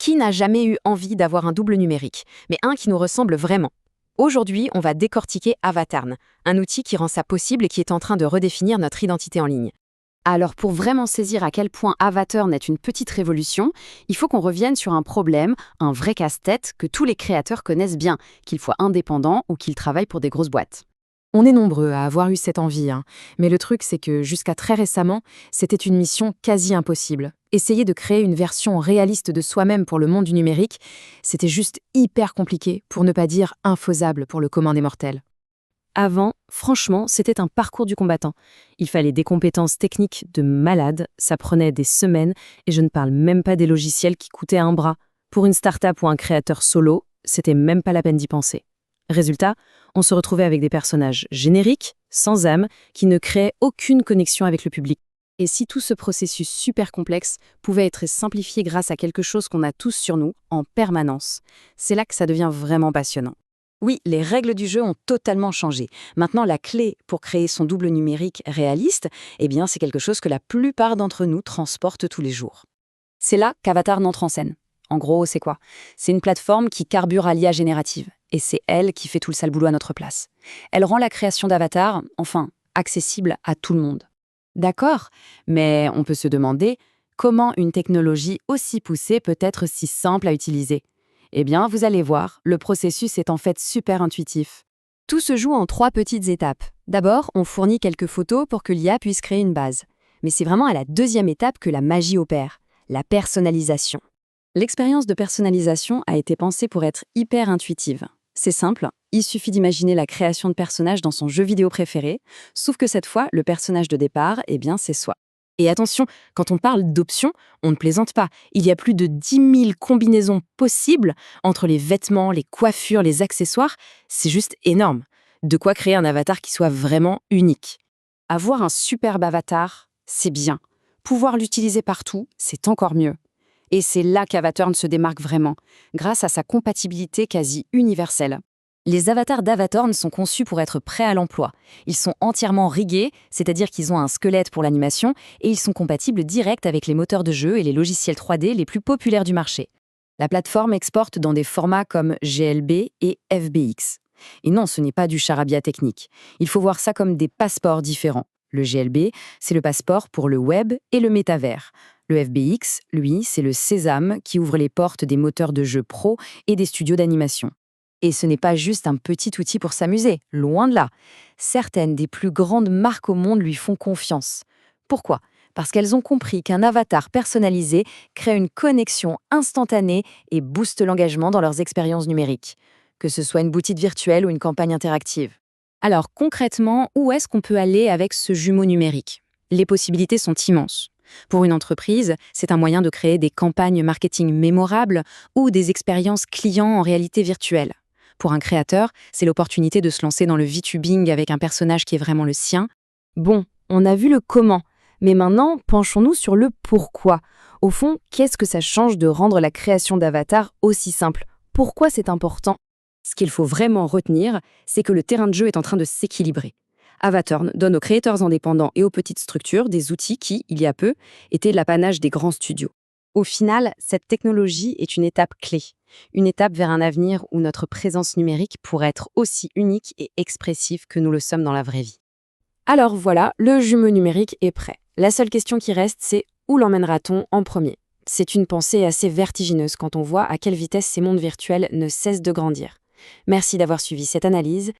Qui n'a jamais eu envie d'avoir un double numérique, mais un qui nous ressemble vraiment? Aujourd'hui, on va décortiquer Avatarn, un outil qui rend ça possible et qui est en train de redéfinir notre identité en ligne. Alors pour vraiment saisir à quel point Avatarn est une petite révolution, il faut qu'on revienne sur un problème, un vrai casse-tête que tous les créateurs connaissent bien, qu'ils soient indépendants ou qu'ils travaillent pour des grosses boîtes. On est nombreux à avoir eu cette envie, mais le truc c'est que jusqu'à très récemment, c'était une mission quasi impossible. Essayer de créer une version réaliste de soi-même pour le monde du numérique, c'était juste hyper compliqué, pour ne pas dire infaisable pour le commun des mortels. Avant, franchement, c'était un parcours du combattant. Il fallait des compétences techniques de malade, ça prenait des semaines, et je ne parle même pas des logiciels qui coûtaient un bras. Pour une start-up ou un créateur solo, c'était même pas la peine d'y penser. Résultat, on se retrouvait avec des personnages génériques, sans âme, qui ne créaient aucune connexion avec le public. Et si tout ce processus super complexe pouvait être simplifié grâce à quelque chose qu'on a tous sur nous, en permanence, c'est là que ça devient vraiment passionnant. Oui, les règles du jeu ont totalement changé. Maintenant, la clé pour créer son double numérique réaliste, c'est quelque chose que la plupart d'entre nous transportent tous les jours. C'est là qu'Avatar entre en scène. En gros, c'est quoi? C'est une plateforme qui carbure à l'IA générative. Et c'est elle qui fait tout le sale boulot à notre place. Elle rend la création d'Avatar, accessible à tout le monde. D'accord, mais on peut se demander comment une technologie aussi poussée peut être si simple à utiliser. Vous allez voir, le processus est en fait super intuitif. Tout se joue en 3 petites étapes. D'abord, on fournit quelques photos pour que l'IA puisse créer une base. Mais c'est vraiment à la 2e étape que la magie opère, la personnalisation. L'expérience de personnalisation a été pensée pour être hyper intuitive. C'est simple, il suffit d'imaginer la création de personnages dans son jeu vidéo préféré, sauf que cette fois, le personnage de départ, c'est soi. Et attention, quand on parle d'options, on ne plaisante pas. Il y a plus de 10 000 combinaisons possibles entre les vêtements, les coiffures, les accessoires. C'est juste énorme. De quoi créer un avatar qui soit vraiment unique. Avoir un superbe avatar, c'est bien. Pouvoir l'utiliser partout, c'est encore mieux. Et c'est là qu'Avatarn se démarque vraiment, grâce à sa compatibilité quasi universelle. Les avatars d'Avatarn sont conçus pour être prêts à l'emploi. Ils sont entièrement rigués, c'est-à-dire qu'ils ont un squelette pour l'animation, et ils sont compatibles direct avec les moteurs de jeu et les logiciels 3D les plus populaires du marché. La plateforme exporte dans des formats comme GLB et FBX. Et non, ce n'est pas du charabia technique. Il faut voir ça comme des passeports différents. Le GLB, c'est le passeport pour le web et le métavers. Le FBX, lui, c'est le sésame qui ouvre les portes des moteurs de jeux pro et des studios d'animation. Et ce n'est pas juste un petit outil pour s'amuser, loin de là. Certaines des plus grandes marques au monde lui font confiance. Pourquoi? Parce qu'elles ont compris qu'un avatar personnalisé crée une connexion instantanée et booste l'engagement dans leurs expériences numériques, que ce soit une boutique virtuelle ou une campagne interactive. Alors concrètement, où est-ce qu'on peut aller avec ce jumeau numérique? Les possibilités sont immenses. Pour une entreprise, c'est un moyen de créer des campagnes marketing mémorables ou des expériences clients en réalité virtuelle. Pour un créateur, c'est l'opportunité de se lancer dans le VTubing avec un personnage qui est vraiment le sien. Bon, on a vu le comment, mais maintenant, penchons-nous sur le pourquoi. Au fond, qu'est-ce que ça change de rendre la création d'avatar aussi simple? Pourquoi c'est important? Ce qu'il faut vraiment retenir, c'est que le terrain de jeu est en train de s'équilibrer. Avatarn donne aux créateurs indépendants et aux petites structures des outils qui, il y a peu, étaient l'apanage des grands studios. Au final, cette technologie est une étape clé, une étape vers un avenir où notre présence numérique pourrait être aussi unique et expressive que nous le sommes dans la vraie vie. Alors voilà, le jumeau numérique est prêt. La seule question qui reste, c'est où l'emmènera-t-on en premier? C'est une pensée assez vertigineuse quand on voit à quelle vitesse ces mondes virtuels ne cessent de grandir. Merci d'avoir suivi cette analyse